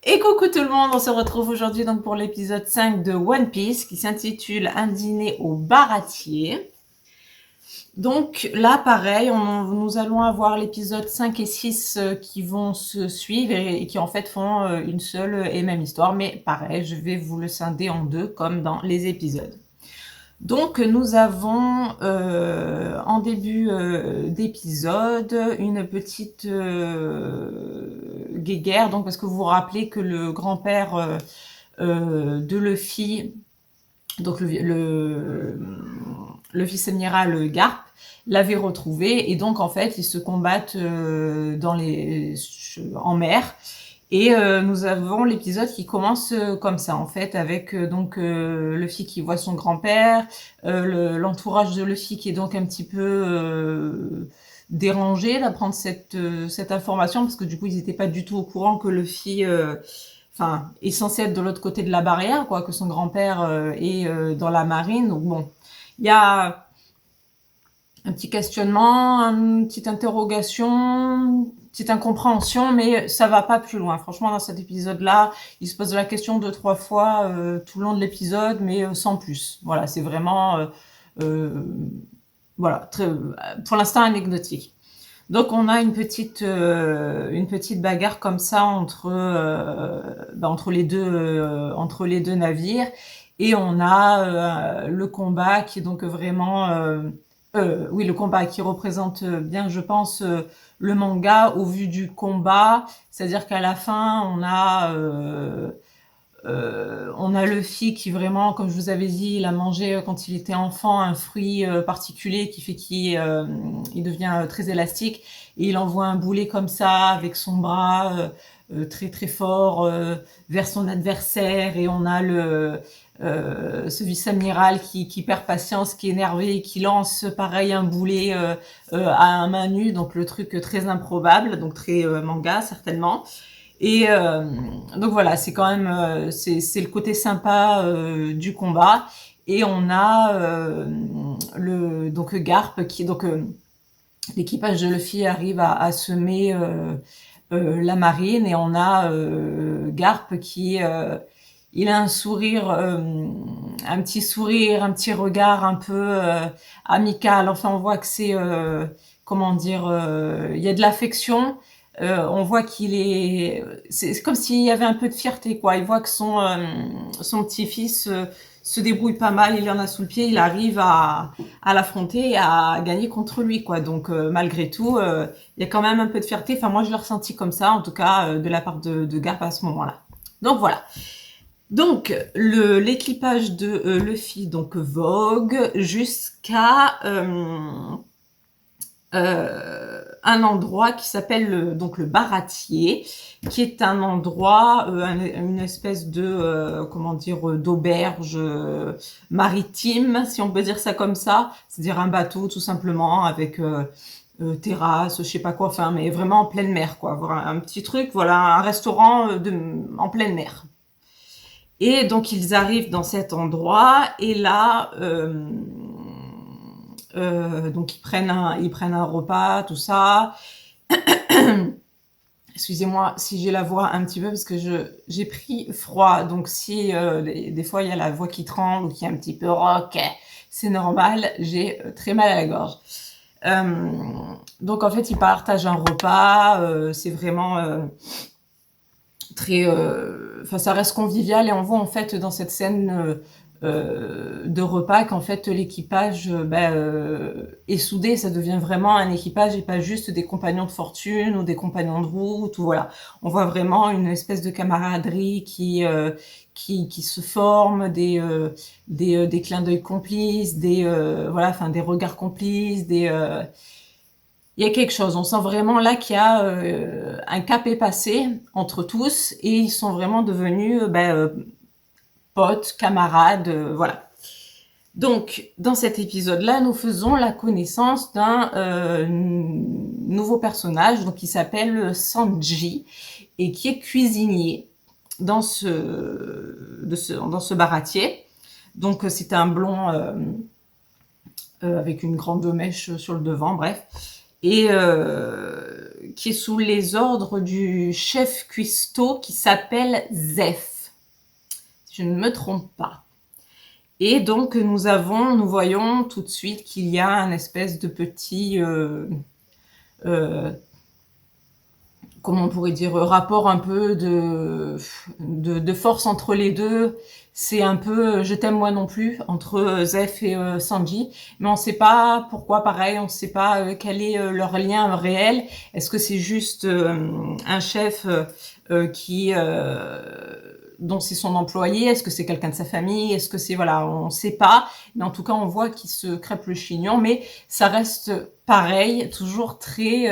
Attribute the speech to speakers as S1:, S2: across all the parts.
S1: Et coucou tout le monde, on se retrouve aujourd'hui donc pour l'épisode 5 de One Piece qui s'intitule Un dîner au baratier. Donc là, pareil, nous allons avoir l'épisode 5 et 6 qui vont se suivre et qui en fait font une seule et même histoire. Mais pareil, je vais vous le scinder en deux comme dans les épisodes. Donc nous avons en début d'épisode une petite guéguerre, donc parce que vous vous rappelez que le grand-père de Luffy, donc le vice-amiral Garp, l'avait retrouvé et donc en fait ils se combattent en mer. Et nous avons l'épisode qui commence comme ça, en fait, avec donc Luffy qui voit son grand-père, l'entourage de Luffy qui est donc un petit peu dérangé d'apprendre cette information, parce que du coup, ils n'étaient pas du tout au courant que Luffy est censé être de l'autre côté de la barrière, quoi, que son grand-père est dans la marine. Donc bon, il y a un petit questionnement, une petite interrogation, une petite incompréhension, mais ça va pas plus loin. Franchement, dans cet épisode-là, il se pose la question deux, trois fois tout le long de l'épisode, mais sans plus. Voilà, c'est vraiment, euh, voilà, pour l'instant anecdotique. Donc on a une petite bagarre comme ça entre les deux navires, et on a le combat qui est donc vraiment oui, le combat qui représente bien, je pense, le manga au vu du combat, c'est-à-dire qu'à la fin on a Luffy qui vraiment, comme je vous avais dit, il a mangé quand il était enfant un fruit particulier qui fait qu'il devient très élastique, et il envoie un boulet comme ça avec son bras très très fort vers son adversaire, et on a ce vice-amiral qui perd patience, qui est énervé, qui lance pareil un boulet à main nue, donc le truc très improbable, donc très manga certainement. Et donc voilà, c'est quand même c'est le côté sympa du combat. Et on a le donc Garp qui donc l'équipage de Luffy arrive à semer la marine, et on a Garp qui il a un sourire, un petit sourire, un petit regard un peu amical. Enfin, on voit que c'est comment dire, il y a de l'affection. On voit c'est comme s'il y avait un peu de fierté, quoi. Il voit que son petit-fils se débrouille pas mal, il en a sous le pied, il arrive à l'affronter et à gagner contre lui, quoi. Donc malgré tout, il y a quand même un peu de fierté. Enfin, moi je l'ai ressenti comme ça, en tout cas de la part de Garp à ce moment-là. Donc voilà. Donc l'équipage de Luffy donc vogue jusqu'à un endroit qui s'appelle donc le Baratier, qui est un endroit, une espèce de comment dire, d'auberge maritime, si on peut dire ça comme ça, c'est-à-dire un bateau tout simplement avec terrasse, je sais pas quoi, enfin, mais vraiment en pleine mer, quoi. Voilà, un petit truc, voilà, un restaurant en pleine mer. Et donc ils arrivent dans cet endroit, et là donc ils prennent un repas, tout ça. Excusez-moi si j'ai la voix un petit peu, parce que j'ai pris froid, donc si des fois il y a la voix qui tremble ou qui est un petit peu rock, c'est normal, j'ai très mal à la gorge. Donc en fait ils partagent un repas, c'est vraiment très, enfin ça reste convivial, et on voit en fait dans cette scène de repas qu'en fait l'équipage est soudé, ça devient vraiment un équipage et pas juste des compagnons de fortune ou des compagnons de route, ou voilà. On voit vraiment une espèce de camaraderie qui se forme, des clins d'œil complices, voilà, enfin des regards complices, il y a quelque chose, on sent vraiment là qu'il y a un cap est passé entre tous, et ils sont vraiment devenus potes, camarades, voilà. Donc, dans cet épisode-là, nous faisons la connaissance d'un nouveau personnage, donc qui s'appelle Sanji, et qui est cuisinier dans dans ce baratier. Donc, c'est un blond avec une grande mèche sur le devant, bref, et qui est sous les ordres du chef cuistot qui s'appelle Zef, si je ne me trompe pas. Et donc nous voyons tout de suite qu'il y a un espèce de petit comment on pourrait dire, rapport un peu de force entre les deux. C'est un peu je t'aime moi non plus entre Zef et Sanji, mais on sait pas pourquoi, pareil, on sait pas quel est leur lien réel. Est-ce que c'est juste un chef qui dont c'est son employé? Est-ce que c'est quelqu'un de sa famille? Est-ce que c'est voilà, on sait pas. Mais en tout cas, on voit qu'il se crêpe le chignon, mais ça reste pareil, toujours très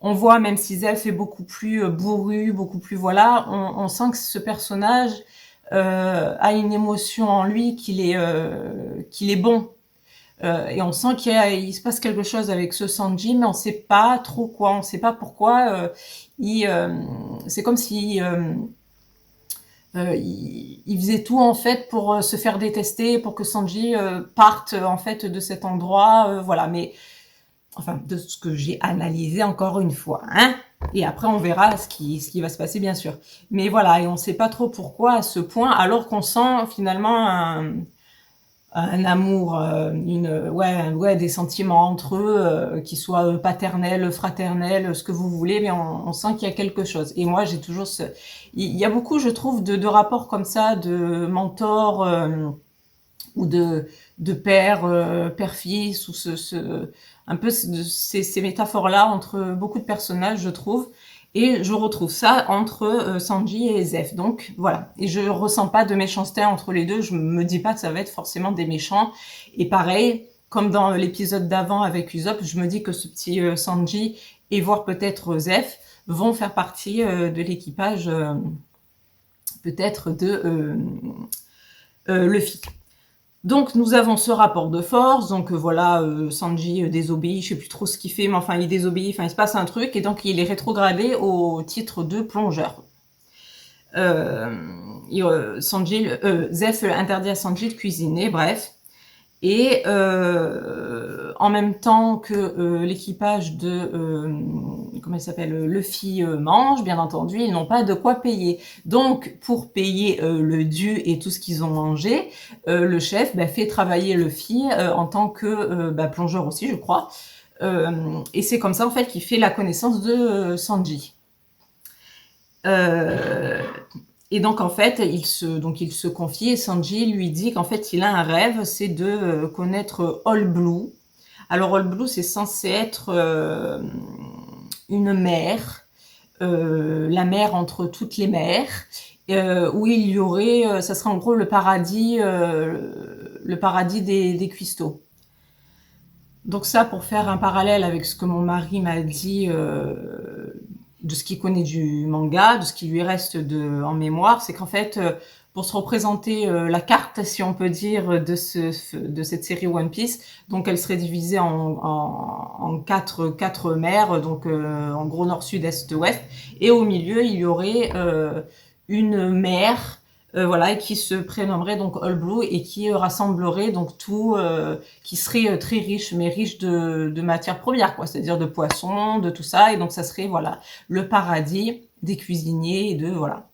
S1: on voit, même si Zef est beaucoup plus bourru, beaucoup plus voilà, on sent que ce personnage a une émotion en lui qu'il est bon. Et on sent il se passe quelque chose avec ce Sanji, mais on sait pas trop quoi, on sait pas pourquoi. C'est comme si il faisait tout en fait pour se faire détester, pour que Sanji parte en fait de cet endroit, voilà. Mais enfin, de ce que j'ai analysé encore une fois, hein. Et après, on verra ce qui va se passer, bien sûr. Mais voilà, et on sait pas trop pourquoi à ce point, alors qu'on sent finalement un amour, ouais, des sentiments entre eux, qui soient paternels, fraternels, ce que vous voulez, mais on sent qu'il y a quelque chose. Et moi, j'ai toujours il y a beaucoup, je trouve, de rapports comme ça, de mentor ou de père-fils, ou un peu ces métaphores-là entre beaucoup de personnages, je trouve. Et je retrouve ça entre Sanji et Zef. Donc voilà. Et je ressens pas de méchanceté entre les deux. Je me dis pas que ça va être forcément des méchants. Et pareil, comme dans l'épisode d'avant avec Usopp, je me dis que ce petit Sanji et voire peut-être Zef vont faire partie de l'équipage peut-être de Luffy. Donc nous avons ce rapport de force, donc voilà, Sanji désobéit, je sais plus trop ce qu'il fait, mais enfin il désobéit, enfin il se passe un truc, et donc il est rétrogradé au titre de plongeur. Zef interdit à Sanji de cuisiner, bref. Et en même temps que l'équipage de comment il s'appelle, Luffy mange, bien entendu, ils n'ont pas de quoi payer. Donc pour payer le dû et tout ce qu'ils ont mangé, le chef fait travailler Luffy en tant que plongeur aussi, je crois. Et c'est comme ça en fait qu'il fait la connaissance de Sanji. Et donc en fait, il se confie, et Sanji lui dit qu'en fait il a un rêve, c'est de connaître All Blue. Alors All Blue, c'est censé être une mer, la mer entre toutes les mers, où il y aurait, ça serait en gros le paradis des cuistots. Donc ça, pour faire un parallèle avec ce que mon mari m'a dit de ce qu'il connaît du manga, de ce qui lui reste en mémoire, c'est qu'en fait, pour se représenter la carte, si on peut dire, de cette série One Piece, donc elle serait divisée en quatre mers, donc en gros nord, sud, est, ouest, et au milieu il y aurait une mer, voilà, qui se prénommerait donc All Blue, et qui rassemblerait donc tout, qui serait très riche, mais riche de matières premières, quoi, c'est-à-dire de poissons, de tout ça, et donc ça serait voilà le paradis des cuisiniers et de voilà.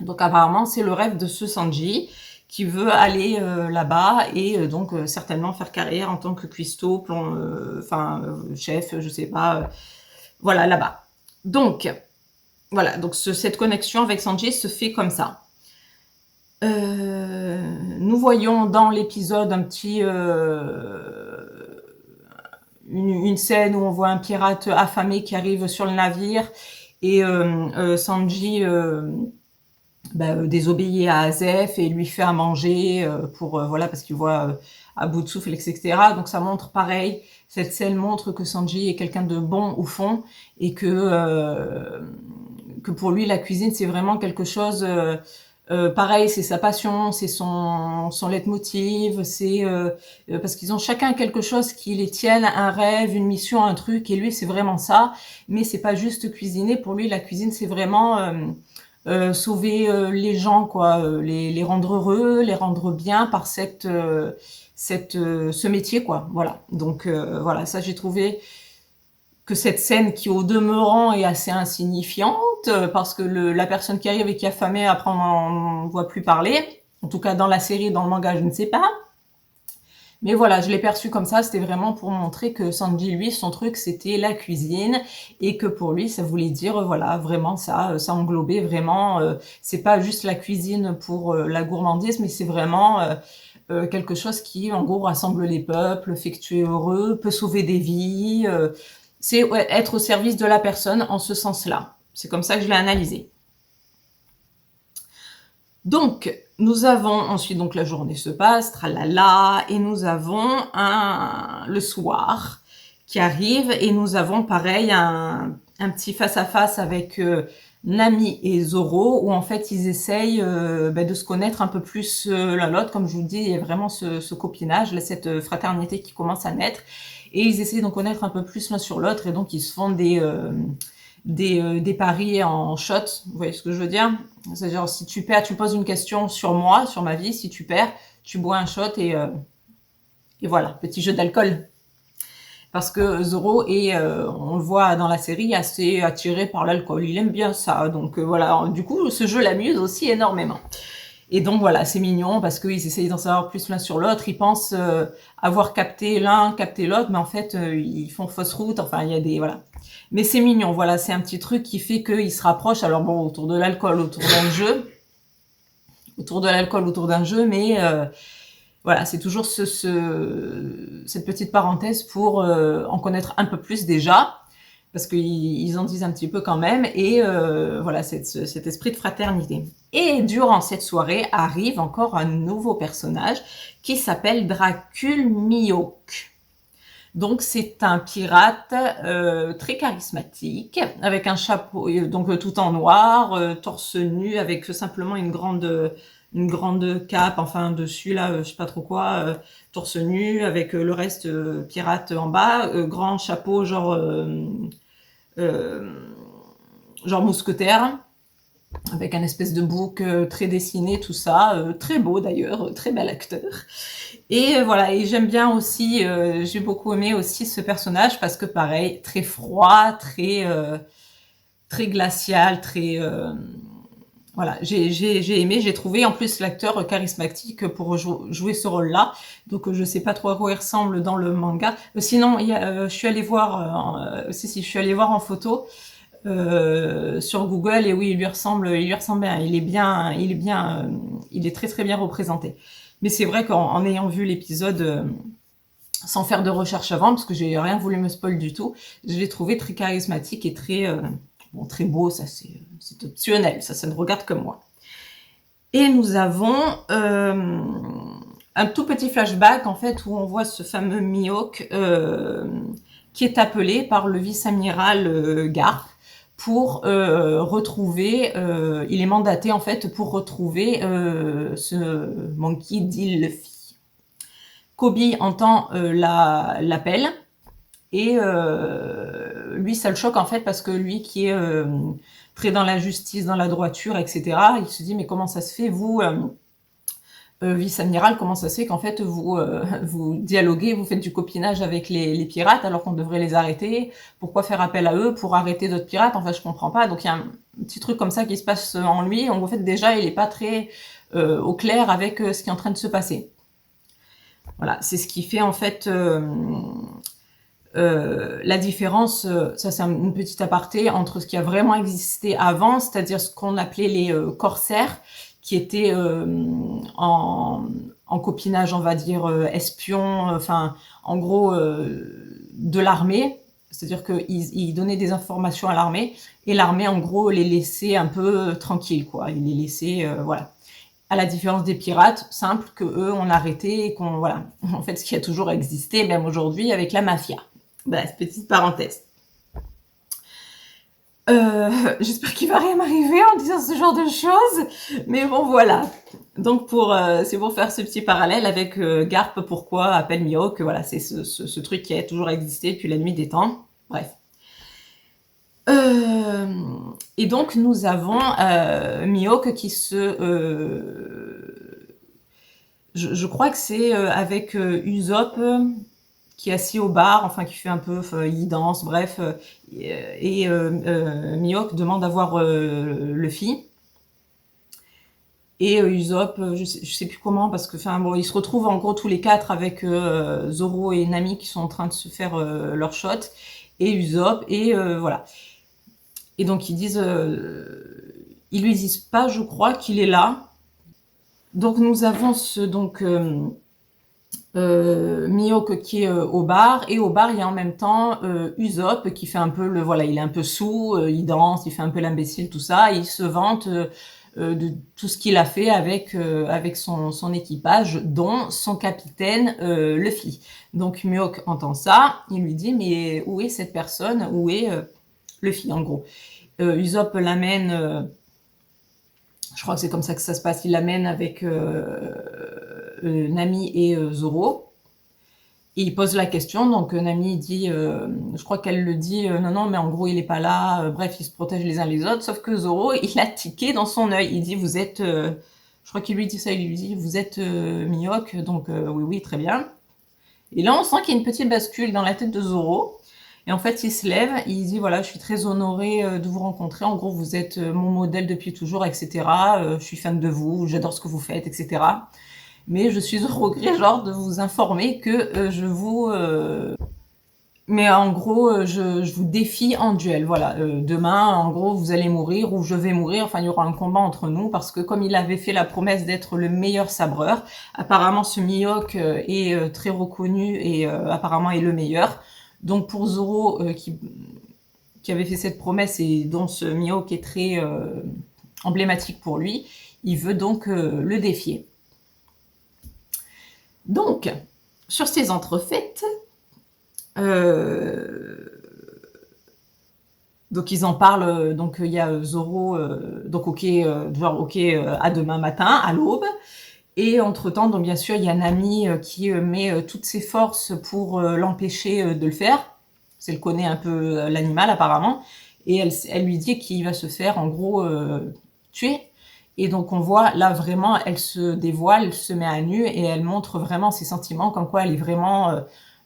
S1: Donc apparemment c'est le rêve de ce Sanji qui veut aller là-bas et donc certainement faire carrière en tant que cuistot, chef, je sais pas, voilà là-bas. Donc voilà, donc cette connexion avec Sanji se fait comme ça. Nous voyons dans l'épisode un petit une scène où on voit un pirate affamé qui arrive sur le navire, et Sanji désobéit à Zef et lui fait à manger pour voilà, parce qu'il voit à bout de souffle, etc. Donc ça montre pareil, cette scène montre que Sanji est quelqu'un de bon au fond, et que pour lui la cuisine c'est vraiment quelque chose pareil, c'est sa passion, c'est son leitmotiv, c'est parce qu'ils ont chacun quelque chose qui les tienne, un rêve, une mission, un truc, et lui c'est vraiment ça. Mais c'est pas juste cuisiner, pour lui la cuisine c'est vraiment sauver les gens, quoi, les rendre heureux, les rendre bien par ce métier, quoi. Voilà. Donc voilà, ça j'ai trouvé que cette scène qui au demeurant est assez insignifiante, parce que la personne qui arrive et qui est affamée, après on n'en voit plus parler. En tout cas dans la série, dans le manga, je ne sais pas. Mais voilà, je l'ai perçu comme ça, c'était vraiment pour montrer que Sanji, lui, son truc, c'était la cuisine, et que pour lui, ça voulait dire, voilà, vraiment ça englobait vraiment, c'est pas juste la cuisine pour la gourmandise, mais c'est vraiment quelque chose qui, en gros, rassemble les peuples, fait que tu es heureux, peut sauver des vies, c'est ouais, être au service de la personne en ce sens-là. C'est comme ça que je l'ai analysé. Donc, nous avons ensuite, donc la journée se passe, tralala, et nous avons le soir qui arrive, et nous avons pareil un petit face-à-face avec Nami et Zoro, où en fait ils essayent de se connaître un peu plus l'un l'autre. Comme je vous dis, il y a vraiment ce copinage, cette fraternité qui commence à naître, et ils essayent d'en connaître un peu plus l'un sur l'autre, et donc ils se font des paris en shot, vous voyez ce que je veux dire? C'est-à-dire, si tu perds, tu poses une question sur moi, sur ma vie, si tu perds, tu bois un shot et voilà, petit jeu d'alcool. Parce que Zoro est, on le voit dans la série, assez attiré par l'alcool, il aime bien ça, donc voilà, du coup ce jeu l'amuse aussi énormément. Et donc voilà, c'est mignon parce qu'ils essayent d'en savoir plus l'un sur l'autre, ils pensent avoir capté l'un, capté l'autre, mais en fait ils font fausse route, enfin il y a des... voilà. Mais c'est mignon, voilà, c'est un petit truc qui fait qu'ils se rapprochent, alors bon, autour de l'alcool, autour d'un jeu, mais voilà, c'est toujours cette petite parenthèse pour en connaître un peu plus déjà, parce qu'ils en disent un petit peu quand même, et voilà, cet esprit de fraternité. Et durant cette soirée arrive encore un nouveau personnage qui s'appelle Dracul Mihawk. Donc c'est un pirate très charismatique, avec un chapeau, donc tout en noir, torse nu, avec simplement une grande cape, enfin dessus là, je sais pas trop quoi, torse nu, avec le reste pirate en bas, grand chapeau genre mousquetaire, avec un espèce de bouc très dessiné, tout ça, très beau d'ailleurs, très bel acteur. Et voilà, et j'aime bien aussi, j'ai beaucoup aimé aussi ce personnage parce que pareil, très froid, très glacial, très voilà, j'ai aimé, j'ai trouvé en plus l'acteur charismatique pour jouer ce rôle-là. Donc je sais pas trop à quoi il ressemble dans le manga. Sinon, je suis allée voir, je suis allée voir en photo sur Google, et oui, il lui ressemble bien. Il est très très bien représenté. Mais c'est vrai qu'en ayant vu l'épisode sans faire de recherche avant, parce que j'ai rien voulu me spoil du tout, je l'ai trouvé très charismatique et très beau. Ça c'est optionnel, ça ne regarde que moi. Et nous avons un tout petit flashback en fait où on voit ce fameux Mihawk qui est appelé par le vice-amiral Garp pour retrouver, il est mandaté en fait pour retrouver ce Monkey D. Luffy. Kobe entend l'appel, et lui ça le choque en fait parce que lui qui est très dans la justice, dans la droiture, etc., il se dit mais comment ça se fait vous vice-amiral, comment ça se fait qu'en fait vous dialoguez, vous faites du copinage avec les pirates alors qu'on devrait les arrêter? Pourquoi faire appel à eux pour arrêter d'autres pirates? Enfin, je comprends pas. Donc il y a un petit truc comme ça qui se passe en lui. En fait, déjà, il est pas très au clair avec ce qui est en train de se passer. Voilà, c'est ce qui fait en fait la différence, ça c'est une petite aparté, entre ce qui a vraiment existé avant, c'est-à-dire ce qu'on appelait les corsaires, qui étaient en copinage, on va dire, espion, enfin, en gros, de l'armée. C'est-à-dire qu'ils donnaient des informations à l'armée, et l'armée, en gros, les laissait un peu tranquilles, quoi. Ils les laissaient, voilà. À la différence des pirates, simple, que eux, on arrêtait, et qu'on, voilà. En fait, ce qui a toujours existé, même aujourd'hui, avec la mafia. Bref, petite parenthèse. J'espère qu'il va rien m'arriver en disant ce genre de choses, mais bon voilà. Donc c'est pour faire ce petit parallèle avec Garp, pourquoi appelle Mihawk, voilà, c'est ce truc qui a toujours existé depuis la nuit des temps. Bref. Et donc nous avons Mihawk qui je crois que c'est avec Usopp qui est assis au bar, enfin qui fait un peu, il danse, bref, et Mihawk demande à voir Luffy. Et Usopp, je sais plus comment, parce que, enfin bon, ils se retrouvent en gros tous les quatre avec Zoro et Nami qui sont en train de se faire leur shot, et Usopp, et voilà. Et donc ils lui disent pas, je crois, qu'il est là. Donc nous avons Mihawk qui est au bar, et au bar il y a en même temps Usopp qui fait un peu voilà, il est un peu saoul, il danse, il fait un peu l'imbécile, tout ça, et il se vante de tout ce qu'il a fait avec son équipage, dont son capitaine Luffy. Donc Mihawk entend ça, il lui dit mais où est cette personne, où est Luffy en gros. Usopp l'amène, je crois que c'est comme ça que ça se passe, il l'amène avec Nami et Zoro. Et il pose la question, donc Nami dit, je crois qu'elle le dit, non, mais en gros il est pas là, bref, ils se protègent les uns les autres, sauf que Zoro, il a tiqué dans son œil, il dit, vous êtes, je crois qu'il lui dit ça, il lui dit, vous êtes Mihawk, donc oui, très bien. Et là on sent qu'il y a une petite bascule dans la tête de Zoro, et en fait il se lève, il dit, voilà, je suis très honoré de vous rencontrer, en gros vous êtes mon modèle depuis toujours, etc., je suis fan de vous, j'adore ce que vous faites, etc., mais je suis au regret genre de vous informer que mais en gros, je vous défie en duel. Voilà, demain, en gros, vous allez mourir ou je vais mourir. Enfin, il y aura un combat entre nous parce que comme il avait fait la promesse d'être le meilleur sabreur, apparemment ce Mihawk est très reconnu et apparemment est le meilleur. Donc pour Zoro qui avait fait cette promesse et dont ce Mihawk est très emblématique pour lui, il veut donc le défier. Donc, sur ces entrefaites, donc ils en parlent, donc il y a Zoro, donc ok, à demain matin, à l'aube. Et entre-temps, donc bien sûr, il y a Nami qui met toutes ses forces pour l'empêcher de le faire. Elle connaît un peu l'animal apparemment. Et elle lui dit qu'il va se faire en gros tuer. Et donc on voit là vraiment, elle se dévoile, elle se met à nu et elle montre vraiment ses sentiments, comme quoi elle est vraiment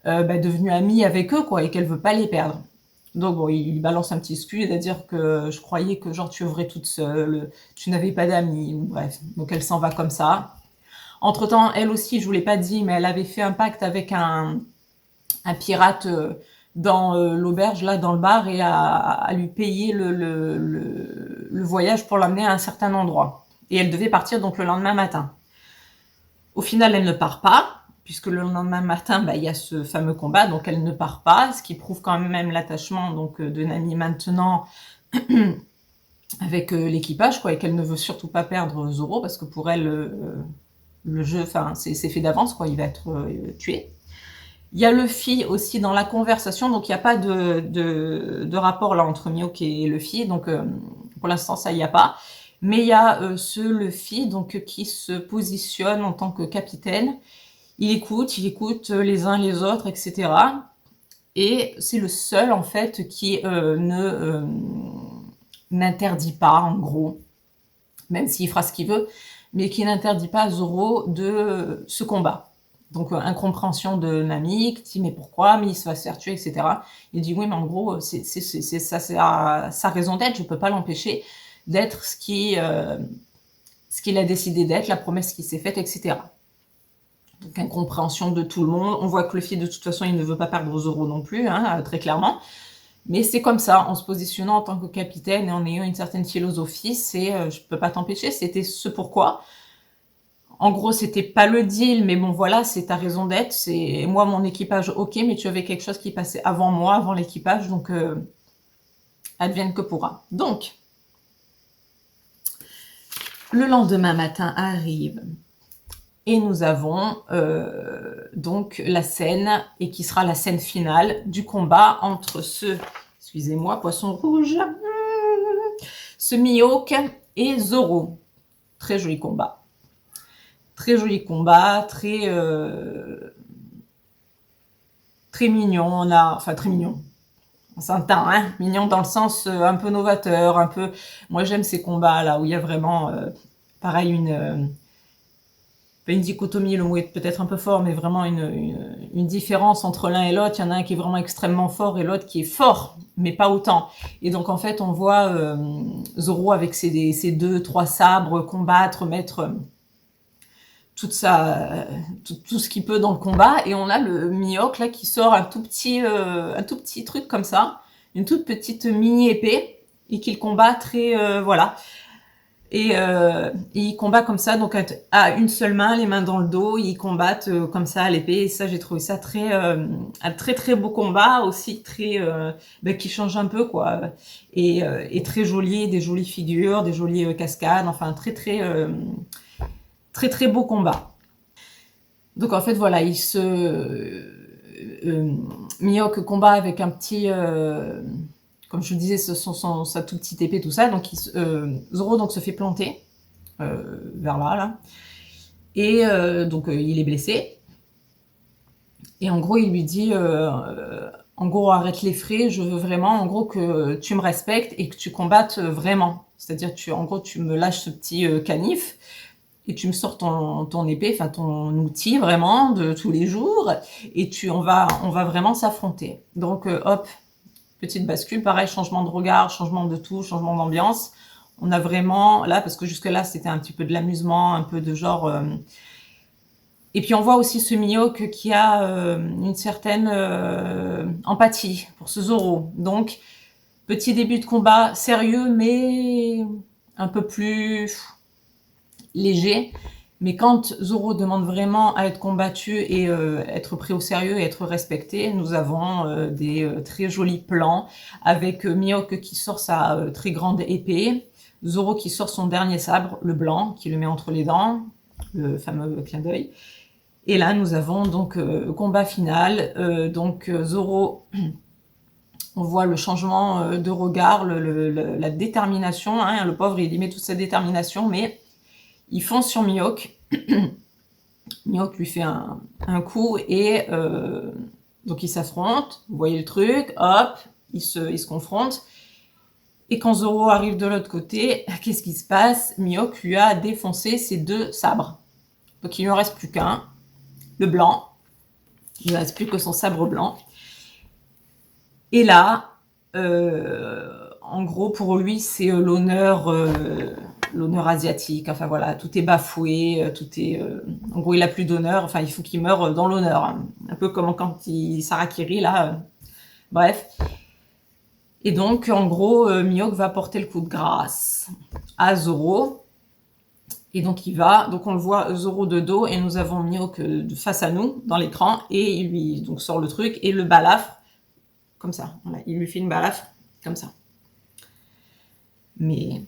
S1: devenue amie avec eux, quoi, et qu'elle veut pas les perdre. Donc bon, il balance un petit excuse, c'est-à-dire que je croyais que genre tu œuvrais toute seule, tu n'avais pas d'amis, bref. Donc elle s'en va comme ça. Entre-temps, elle aussi, je vous l'ai pas dit, mais elle avait fait un pacte avec un pirate dans l'auberge, là, dans le bar, et à lui payer le voyage pour l'amener à un certain endroit. Et elle devait partir donc le lendemain matin. Au final, elle ne part pas, puisque le lendemain matin, il y a ce fameux combat, donc elle ne part pas, ce qui prouve quand même l'attachement donc de Nami maintenant avec l'équipage, quoi, et qu'elle ne veut surtout pas perdre Zoro, parce que pour elle, le jeu, enfin, c'est fait d'avance, quoi, il va être tué. Il y a Luffy aussi dans la conversation, donc il n'y a pas de rapport là entre Mihawk et Luffy, donc pour l'instant ça il n'y a pas. Mais il y a ce Luffy donc qui se positionne en tant que capitaine. Il écoute les uns les autres, etc. Et c'est le seul en fait qui n'interdit pas, en gros, même s'il fera ce qu'il veut, mais qui n'interdit pas à Zoro de ce combat. Donc incompréhension de Nami, qui dit mais pourquoi, mais il va se faire tuer, etc. Il dit oui, mais en gros c'est sa raison d'être, je peux pas l'empêcher d'être ce qu'il a décidé d'être, la promesse qui s'est faite, etc. Donc incompréhension de tout le monde. On voit que Luffy de toute façon il ne veut pas perdre Zoro non plus, hein, très clairement. Mais c'est comme ça, en se positionnant en tant que capitaine et en ayant une certaine philosophie, c'est je peux pas t'empêcher, c'était ce pourquoi. En gros, c'était pas le deal, mais bon, voilà, c'est ta raison d'être. C'est moi, mon équipage, ok, mais tu avais quelque chose qui passait avant moi, avant l'équipage, donc advienne que pourra. Donc, le lendemain matin arrive et nous avons donc la scène, et qui sera la scène finale du combat entre excusez-moi, poisson rouge, ce Mihawk et Zoro. Très joli combat. Très joli combat, très mignon. Enfin très mignon. On s'entend, hein, mignon dans le sens un peu novateur, un peu. Moi j'aime ces combats là où il y a vraiment, pareil, une dichotomie, le mot est peut-être un peu fort, mais vraiment une différence entre l'un et l'autre. Il y en a un qui est vraiment extrêmement fort et l'autre qui est fort, mais pas autant. Et donc en fait, on voit Zoro avec ses 2-3 sabres combattre, mettre tout ce qu'il peut dans le combat, et on a le Mihawk là qui sort un tout petit truc comme ça, une toute petite mini épée, et qu'il combat très voilà. Et il combat comme ça, donc à une seule main, les mains dans le dos, ils combattent comme ça à l'épée. Et ça, j'ai trouvé ça un très très beau combat aussi, qui change un peu quoi, et très joli, des jolies figures, des jolies cascades, enfin très très beau combat. Donc en fait voilà, Mihawk combat avec un petit comme je le disais, sa toute petite épée, tout ça. Donc Zoro donc se fait planter vers là. Et donc il est blessé. Et en gros, il lui dit, en gros, arrête les frais, je veux vraiment, en gros, que tu me respectes et que tu combattes vraiment. C'est-à-dire, en gros, tu me lâches ce petit canif et tu me sors ton épée, enfin ton outil vraiment de tous les jours, et on va vraiment s'affronter. Donc hop, petite bascule, pareil, changement de regard, changement de tout, changement d'ambiance. On a vraiment, là, parce que jusque-là, c'était un petit peu de l'amusement, un peu de genre... Et puis on voit aussi ce Mihawk qui a une certaine empathie pour ce Zoro. Donc, petit début de combat sérieux, mais un peu plus léger. Mais quand Zoro demande vraiment à être combattu et être pris au sérieux et être respecté, nous avons des très jolis plans avec Mihawk qui sort sa très grande épée, Zoro qui sort son dernier sabre, le blanc, qui le met entre les dents, le fameux clin d'œil. Et là, nous avons donc combat final. Zoro, on voit le changement de regard, la détermination. Hein, le pauvre, il y met toute sa détermination, mais il fonce sur Mihawk. Mihawk lui fait un coup et donc ils s'affrontent. Vous voyez le truc, hop, ils se confrontent. Et quand Zoro arrive de l'autre côté, qu'est-ce qui se passe? Mihawk lui a défoncé ses 2 sabres. Donc il lui en reste plus qu'un, le blanc. Il ne reste plus que son sabre blanc. Et là, en gros, pour lui, c'est l'honneur asiatique. Enfin voilà, tout est bafoué, en gros, il a plus d'honneur. Enfin, il faut qu'il meure dans l'honneur. Hein. Un peu comme quand il Sarakiri, là. Bref. Et donc, en gros, Mihawk va porter le coup de grâce à Zoro. Et donc, donc on le voit Zoro de dos, et nous avons Mihawk face à nous, dans l'écran, et il lui donc sort le truc, et le balafre, comme ça. Voilà, il lui fait une balafre, comme ça. Mais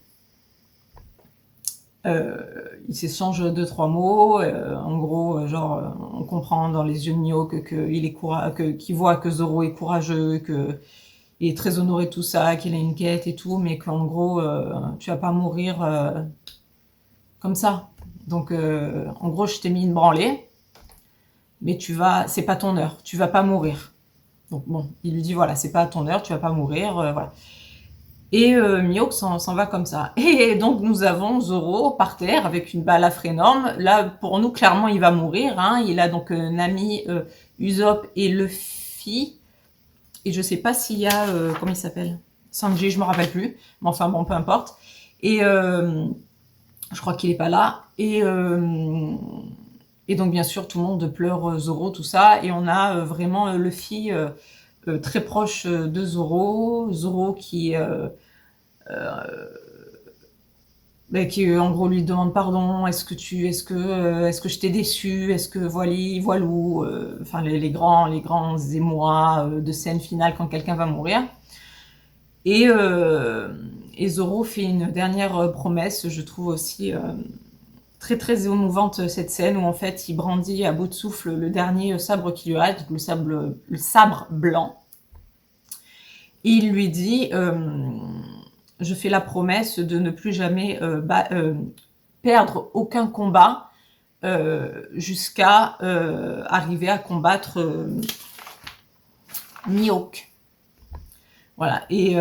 S1: il s'échange 2-3 mots. En gros, genre, on comprend dans les yeux de Mihawk qu'il voit que Zoro est courageux, qu'il est très honoré de tout ça, qu'il a une quête et tout, mais qu'en gros, tu vas pas mourir comme ça. Donc, en gros, je t'ai mis une branlée, mais c'est pas ton heure, tu vas pas mourir. Donc bon, il lui dit voilà, c'est pas ton heure, tu vas pas mourir, voilà. Et Mihawk s'en va comme ça. Et donc nous avons Zoro par terre avec une balafre énorme. Là, pour nous, clairement, il va mourir. Hein. Il a donc Nami, Usopp et Luffy. Et je sais pas s'il y a, comment il s'appelle, Sanji, je me rappelle plus. Mais enfin bon, peu importe. Et je crois qu'il est pas là. Et donc bien sûr, tout le monde pleure Zoro, tout ça. Et on a vraiment Luffy très proche de Zoro. Zoro qui en gros lui demande pardon, est-ce que je t'ai déçu, est-ce que voilou, enfin les grands émois de scène finale quand quelqu'un va mourir. Et Zoro fait une dernière promesse, je trouve aussi très très émouvante, cette scène où en fait il brandit à bout de souffle le dernier sabre qui lui reste, le sabre blanc. Et il lui dit je fais la promesse de ne plus jamais perdre aucun combat jusqu'à arriver à combattre Mihawk. Voilà, et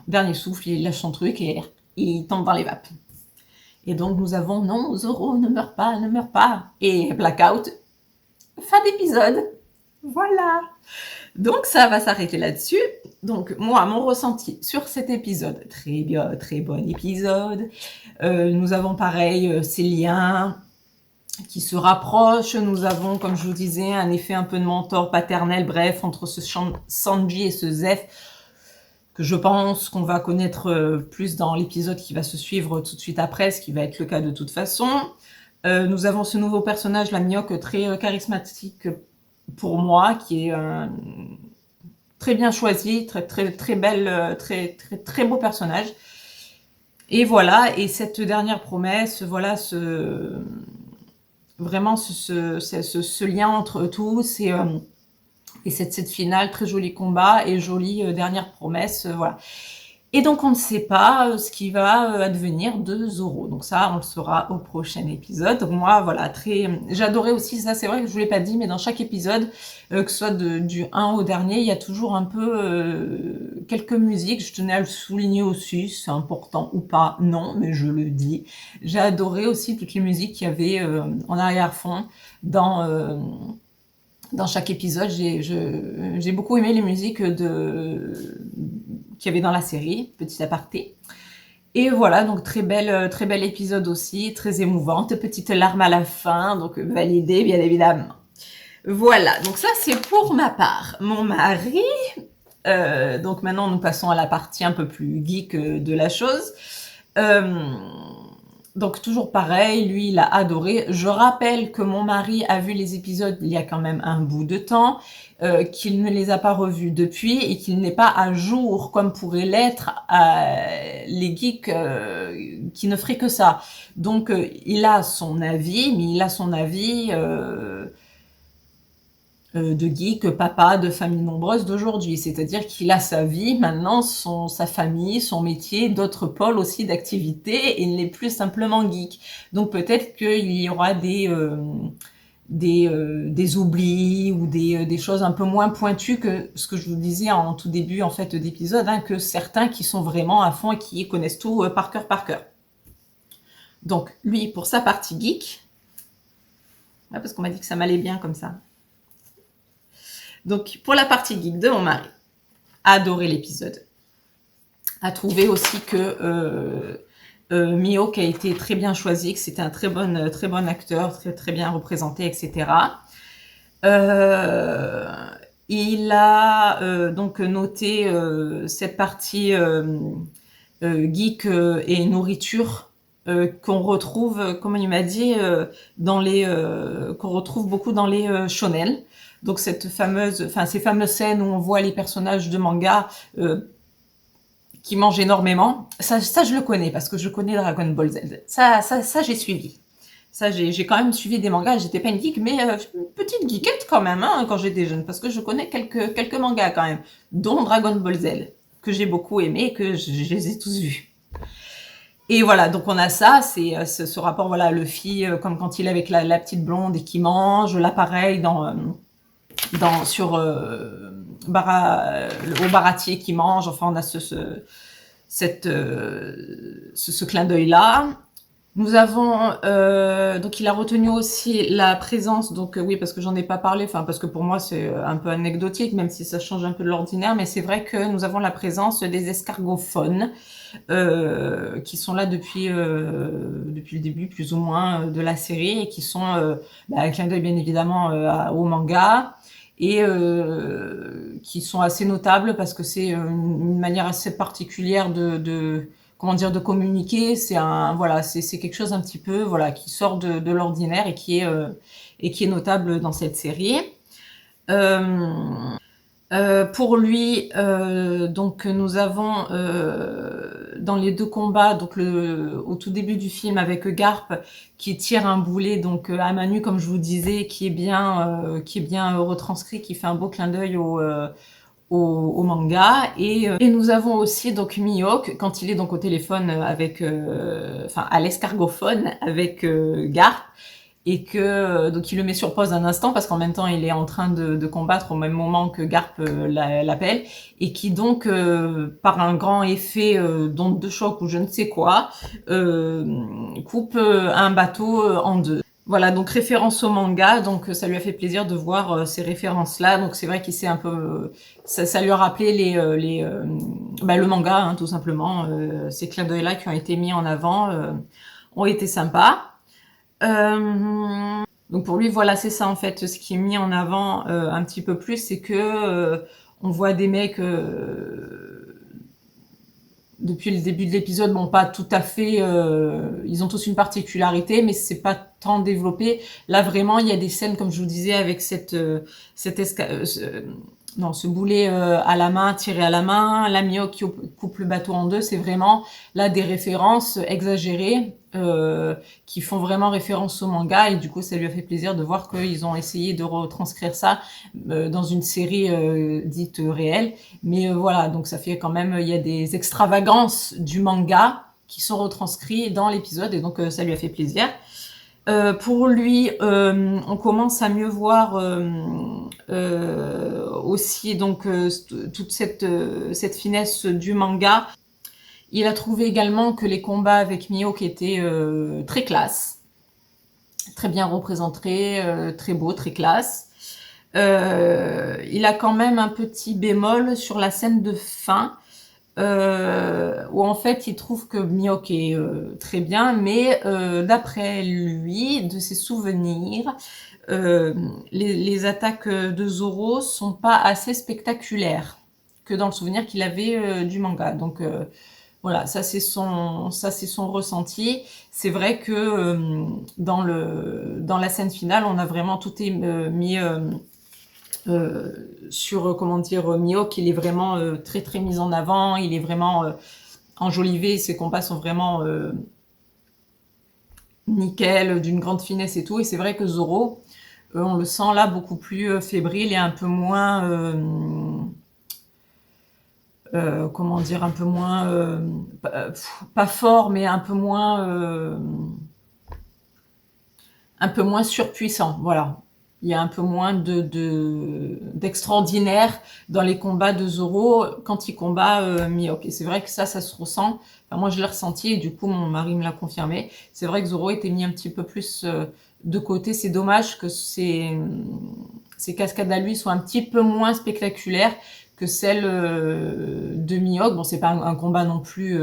S1: dernier souffle, il lâche son truc et il tombe dans les vapes. Et donc nous avons non, Zoro ne meurt pas, ne meurt pas. Et blackout, fin d'épisode. Voilà. Donc ça va s'arrêter là-dessus. Donc moi, mon ressenti sur cet épisode, très bien, très bon épisode. Nous avons pareil ces liens qui se rapprochent. Nous avons, comme je vous disais, un effet un peu de mentor paternel, bref, entre ce Sanji et ce Zef, que je pense qu'on va connaître plus dans l'épisode qui va se suivre tout de suite après, ce qui va être le cas de toute façon. Nous avons ce nouveau personnage, la Mihawk, très charismatique pour moi, qui est très bien choisi, très belle, très beau personnage. Et voilà, et cette dernière promesse, voilà, vraiment ce lien entre tous et cette finale, très joli combat et jolie dernière promesse, voilà. Et donc on ne sait pas ce qui va advenir de Zoro. Donc ça, on le saura au prochain épisode. Donc moi, voilà, j'adorais aussi ça. C'est vrai que je vous l'ai pas dit, mais dans chaque épisode, que ce soit du 1 au dernier, il y a toujours un peu quelques musiques. Je tenais à le souligner aussi, c'est important ou pas, non, mais je le dis. J'ai adoré aussi toutes les musiques qu'il y avait en arrière-fond dans chaque épisode. J'ai beaucoup aimé les musiques qu'il y avait dans la série, petit aparté. Et voilà, donc très bel épisode aussi, très émouvante, petite larme à la fin, donc validé bien évidemment. Voilà, donc ça c'est pour ma part. Mon mari, donc maintenant nous passons à la partie un peu plus geek de la chose. Donc toujours pareil, lui il a adoré. Je rappelle que mon mari a vu les épisodes il y a quand même un bout de temps, qu'il ne les a pas revus depuis et qu'il n'est pas à jour comme pourraient l'être les geeks qui ne feraient que ça. Donc il a son avis, mais il a son avis de geek, papa, de famille nombreuse d'aujourd'hui. C'est-à-dire qu'il a sa vie, maintenant sa famille, son métier, d'autres pôles aussi d'activité, et il n'est plus simplement geek. Donc peut-être qu'il y aura des oublis ou des choses un peu moins pointues que ce que je vous disais en tout début en fait d'épisode, hein, que certains qui sont vraiment à fond et qui connaissent tout par cœur. Donc lui, pour sa partie geek, ouais, parce qu'on m'a dit que ça m'allait bien comme ça. Donc, pour la partie geek de mon mari, a adoré l'épisode. A trouvé aussi que Mihawk a été très bien choisi, que c'était un très bon acteur, très bien représenté, etc. Il a donc noté cette partie geek et nourriture qu'on retrouve, comme il m'a dit, qu'on retrouve beaucoup dans les shonen. Donc ces fameuses scènes où on voit les personnages de manga qui mangent énormément, ça je le connais parce que je connais Dragon Ball Z. Ça j'ai suivi. Ça j'ai quand même suivi des mangas. J'étais pas une geek, mais une petite geekette quand même hein, quand j'étais jeune, parce que je connais quelques mangas quand même, dont Dragon Ball Z que j'ai beaucoup aimé et que je les ai tous vus. Et voilà, donc on a ça, c'est ce rapport, voilà, le fille comme quand il est avec la petite blonde et qui mange, là pareil au baratier qui mange, enfin on a ce clin d'œil là. Nous avons donc il a retenu aussi la présence, donc oui, parce que j'en ai pas parlé, enfin parce que pour moi c'est un peu anecdotique, même si ça change un peu de l'ordinaire, mais c'est vrai que nous avons la présence des escargophones qui sont là depuis le début plus ou moins de la série et qui sont un clin d'œil bien évidemment au manga et qui sont assez notables parce que c'est une manière assez particulière de communiquer. C'est quelque chose un petit peu qui sort de l'ordinaire et qui est notable dans cette série. Pour lui, donc nous avons dans les deux combats, donc au tout début du film avec Garp qui tire un boulet donc à main nue comme je vous disais, qui est bien retranscrit, qui fait un beau clin d'œil au manga, et nous avons aussi donc Mihawk quand il est donc au téléphone avec à l'escargophone avec Garp, et que donc il le met sur pause un instant parce qu'en même temps il est en train de combattre au même moment que Garp l'appelle, et qui donc par un grand effet d'onde de choc ou je ne sais quoi coupe un bateau en deux. Voilà, donc référence au manga, donc ça lui a fait plaisir de voir ces références-là. Donc c'est vrai qu'il s'est un peu, ça lui a rappelé le manga, hein, tout simplement. Ces clins d'œil-là qui ont été mis en avant ont été sympas. Donc pour lui, voilà, c'est ça en fait, ce qui est mis en avant un petit peu plus, c'est que on voit des mecs depuis le début de l'épisode, bon, pas tout à fait, ils ont tous une particularité, mais c'est pas tant développé. Là, vraiment, il y a des scènes, comme je vous disais, avec ce boulet à la main, tiré à la main, la Mio qui coupe le bateau en deux, c'est vraiment là des références exagérées qui font vraiment référence au manga, et du coup, ça lui a fait plaisir de voir qu'ils ont essayé de retranscrire ça dans une série dite réelle. Mais voilà, donc ça fait quand même, il y a des extravagances du manga qui sont retranscrits dans l'épisode, et donc ça lui a fait plaisir. Pour lui, on commence à mieux voir aussi donc toute cette finesse du manga. Il a trouvé également que les combats avec Mihawk étaient très classe, très bien représentés, très beau, très classe. Il a quand même un petit bémol sur la scène de fin, où en fait il trouve que Mihawk est très bien, mais d'après lui, de ses souvenirs, les attaques de Zoro sont pas assez spectaculaires que dans le souvenir qu'il avait du manga. Donc voilà, ça c'est son ressenti. C'est vrai que dans la scène finale, on a vraiment tout mis sur comment dire, Mihawk, il est vraiment très très mis en avant, il est vraiment enjolivé, ses combats sont vraiment nickel, d'une grande finesse et tout. Et c'est vrai que Zoro, on le sent là beaucoup plus fébrile et un peu moins comment dire, un peu moins pas fort, mais un peu moins surpuissant, voilà. Il y a un peu moins d'extraordinaire dans les combats de Zoro quand il combat Mihawk. Et c'est vrai que ça se ressent. Enfin, moi, je l'ai ressenti et du coup, mon mari me l'a confirmé. C'est vrai que Zoro était mis un petit peu plus de côté. C'est dommage que ces cascades à lui soient un petit peu moins spectaculaires que celles de Mihawk. Bon, c'est pas un combat non plus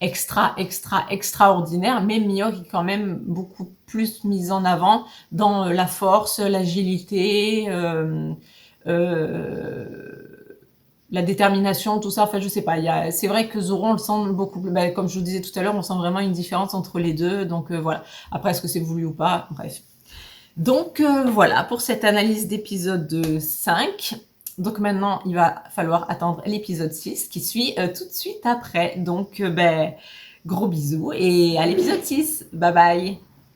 S1: extraordinaire, mais Mihawk est quand même beaucoup plus mise en avant dans la force, l'agilité, la détermination, tout ça. Enfin, je sais pas. C'est vrai que Zoro, on le sent beaucoup plus. Ben, comme je vous disais tout à l'heure, on sent vraiment une différence entre les deux. Donc voilà. Après, est-ce que c'est voulu ou pas? Bref. Donc voilà pour cette analyse d'épisode 5. Donc maintenant, il va falloir attendre l'épisode 6 qui suit tout de suite après. Donc, gros bisous et à l'épisode 6. Bye bye.